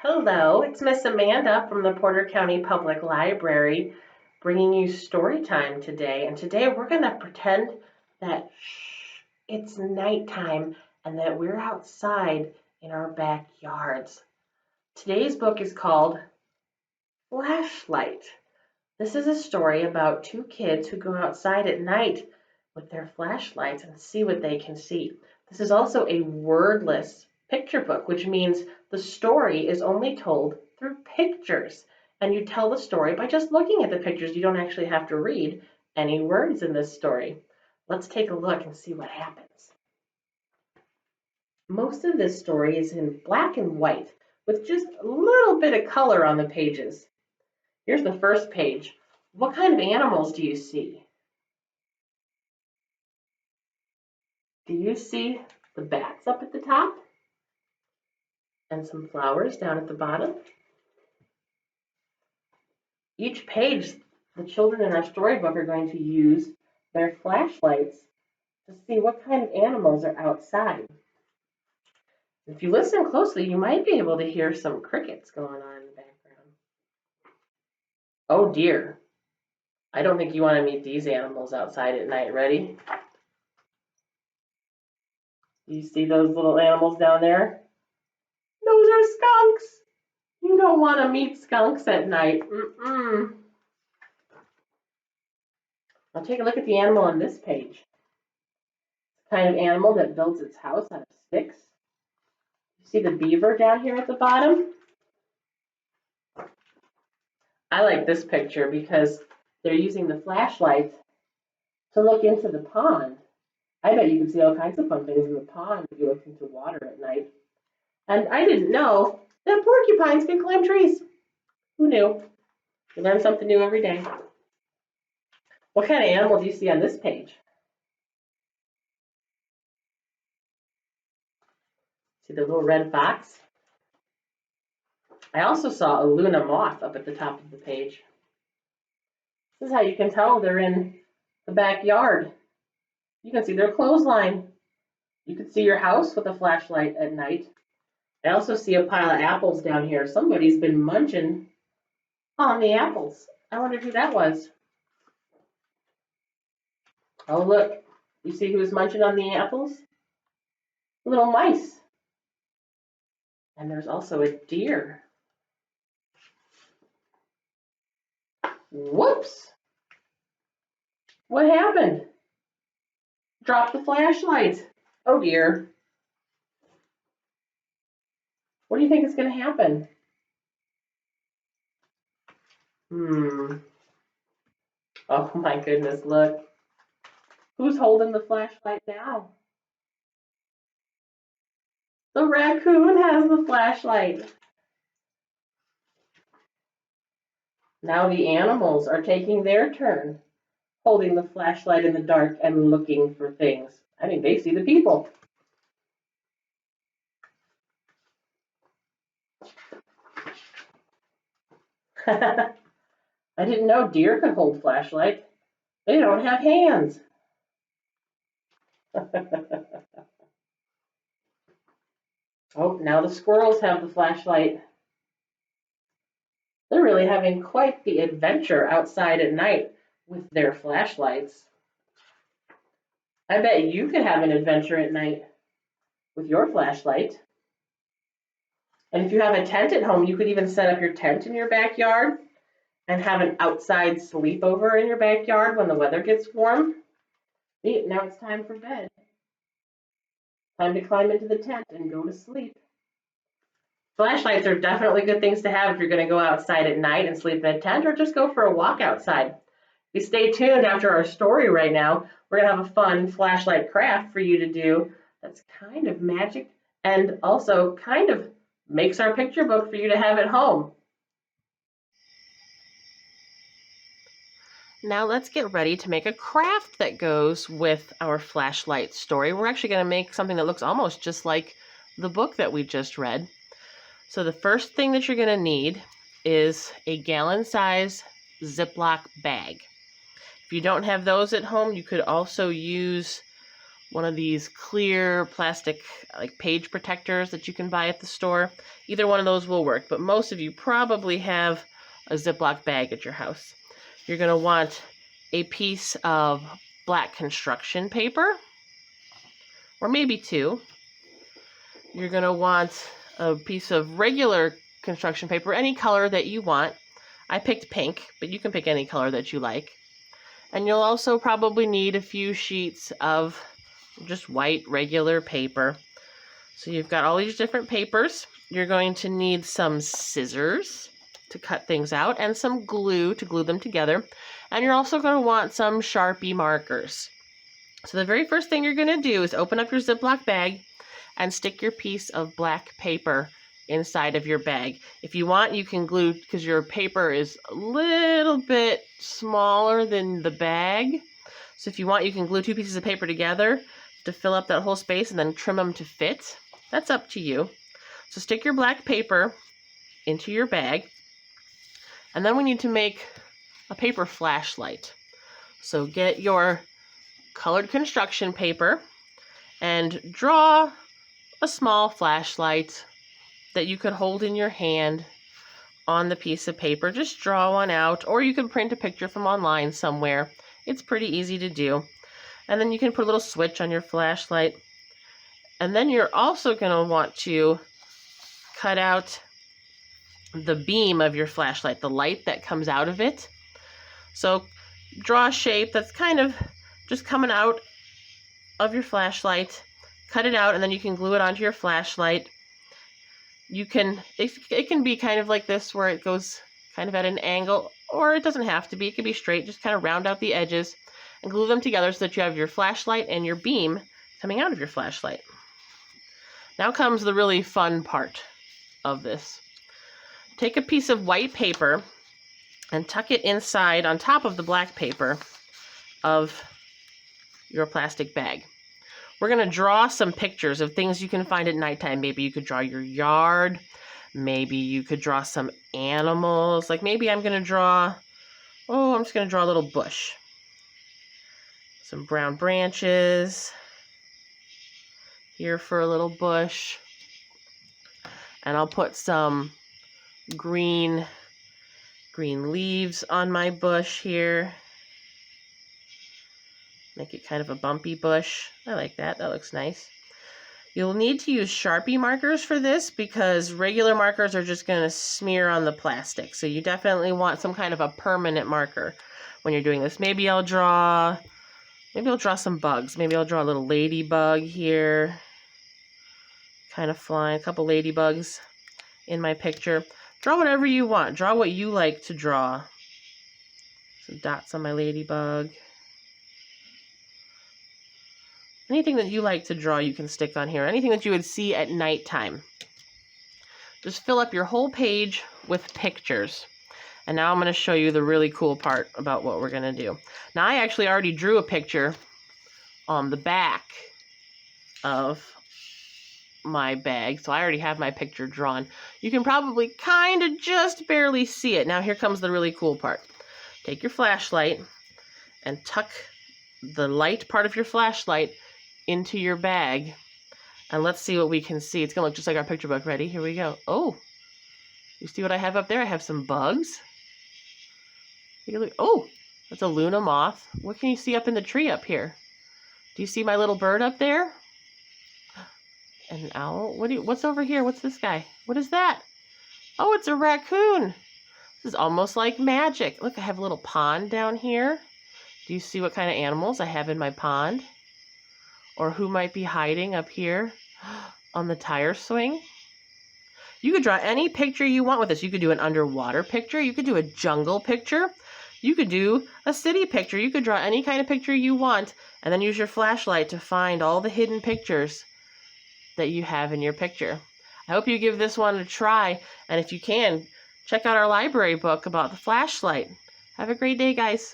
Hello, it's Miss Amanda from the Porter County Public Library bringing you story time today. And today we're going to pretend that it's nighttime and that we're outside in our backyards. Today's book is called Flashlight. This is a story about two kids who go outside at night with their flashlights and see what they can see. This is also a wordless picture book, which means the story is only told through pictures. And you tell the story by just looking at the pictures. You don't actually have to read any words in this story. Let's take a look and see what happens. Most of this story is in black and white with just a little bit of color on the pages. Here's the first page. What kind of animals do you see? Do you see the bats up at the top? And some flowers down at the bottom? Each page, the children in our storybook are going to use their flashlights to see what kind of animals are outside. If you listen closely, you might be able to hear some crickets going on in the background. Oh dear. I don't think you want to meet these animals outside at night. Ready? You see those little animals down there? Those are skunks. You don't want to meet skunks at night. Now take a look at the animal on this page. It's the kind of animal that builds its house out of sticks. You see the beaver down here at the bottom? I like this picture because they're using the flashlight to look into the pond. I bet you can see all kinds of fun things in the pond if you look into water at night. And I didn't know that porcupines can climb trees. Who knew? You learn something new every day. What kind of animal do you see on this page? See the little red fox? I also saw a Luna moth up at the top of the page. This is how you can tell they're in the backyard. You can see their clothesline. You can see your house with a flashlight at night. I also see a pile of apples down here. Somebody's been munching on the apples. I wonder who that was. Oh, look. You see who's munching on the apples? Little mice. And there's also a deer. Whoops! What happened? Dropped the flashlight. Oh dear. What do you think is going to happen? Oh my goodness, look. Who's holding the flashlight now? The raccoon has the flashlight. Now the animals are taking their turn, holding the flashlight in the dark and looking for things. I mean, they see the people. I didn't know deer could hold flashlight. They don't have hands. Oh, now the squirrels have the flashlight. They're really having quite the adventure outside at night with their flashlights. I bet you could have an adventure at night with your flashlight. And if you have a tent at home, you could even set up your tent in your backyard and have an outside sleepover in your backyard when the weather gets warm. See, now it's time for bed. Time to climb into the tent and go to sleep. Flashlights are definitely good things to have if you're going to go outside at night and sleep in a tent or just go for a walk outside. If you stay tuned after our story right now, we're going to have a fun flashlight craft for you to do that's kind of magic and also kind of makes our picture book for you to have at home. Now let's get ready to make a craft that goes with our flashlight story. We're actually going to make something that looks almost just like the book that we just read. So the first thing that you're going to need is a gallon-size Ziploc bag. If you don't have those at home, you could also use one of these clear plastic like page protectors that you can buy at the store. Either one of those will work, but most of you probably have a Ziploc bag at your house. You're going to want a piece of black construction paper, or maybe two. You're going to want a piece of regular construction paper, any color that you want. I picked pink, but you can pick any color that you like. And you'll also probably need a few sheets of just white regular paper. So you've got all these different papers. You're going to need some scissors to cut things out and some glue to glue them together. And you're also going to want some Sharpie markers. So the very first thing you're going to do is open up your Ziploc bag and stick your piece of black paper inside of your bag. If you want, you can glue, because your paper is a little bit smaller than the bag. So if you want, you can glue two pieces of paper together to fill up that whole space and then trim them to fit. That's up to you. So stick your black paper into your bag. And then we need to make a paper flashlight. So get your colored construction paper and draw a small flashlight that you could hold in your hand on the piece of paper. Just draw one out, or you can print a picture from online somewhere. It's pretty easy to do. And then you can put a little switch on your flashlight. And then you're also going to want to cut out the beam of your flashlight, the light that comes out of it. So draw a shape that's kind of just coming out of your flashlight. Cut it out, and then you can glue it onto your flashlight. It can be kind of like this, where it goes kind of at an angle, or it doesn't have to be. It can be straight. Just kind of round out the edges and glue them together so that you have your flashlight and your beam coming out of your flashlight. Now comes the really fun part of this. Take a piece of white paper and tuck it inside on top of the black paper of your plastic bag. We're going to draw some pictures of things you can find at nighttime. Maybe you could draw your yard. Maybe you could draw some animals. Like maybe I'm going to draw, I'm just going to draw a little bush. Some brown branches here for a little bush. And I'll put some green leaves on my bush here. Make it kind of a bumpy bush. I like that. That looks nice. You'll need to use Sharpie markers for this, because regular markers are just going to smear on the plastic. So you definitely want some kind of a permanent marker when you're doing this. Maybe I'll draw some bugs. Maybe I'll draw a little ladybug here. Kind of flying, a couple ladybugs in my picture. Draw whatever you want. Draw what you like to draw. Some dots on my ladybug. Anything that you like to draw, you can stick on here. Anything that you would see at nighttime. Just fill up your whole page with pictures. And now I'm going to show you the really cool part about what we're going to do. Now, I actually already drew a picture on the back of my bag, so I already have my picture drawn. You can probably kind of just barely see it. Now, here comes the really cool part. Take your flashlight and tuck the light part of your flashlight into your bag, and let's see what we can see. It's gonna look just like our picture book. Ready? Here we go. Oh, you see what I have up there? I have some bugs. Take a look. Oh, that's a Luna moth. What can you see up in the tree up here? Do you see my little bird up there? An owl. What's over here? What's this guy? What is that? Oh, it's a raccoon. This is almost like magic. Look, I have a little pond down here. Do you see what kind of animals I have in my pond? Or who might be hiding up here on the tire swing? You could draw any picture you want with this. You could do an underwater picture. You could do a jungle picture. You could do a city picture. You could draw any kind of picture you want, and then use your flashlight to find all the hidden pictures that you have in your picture. I hope you give this one a try, and if you can, check out our library book about the flashlight. Have a great day, guys.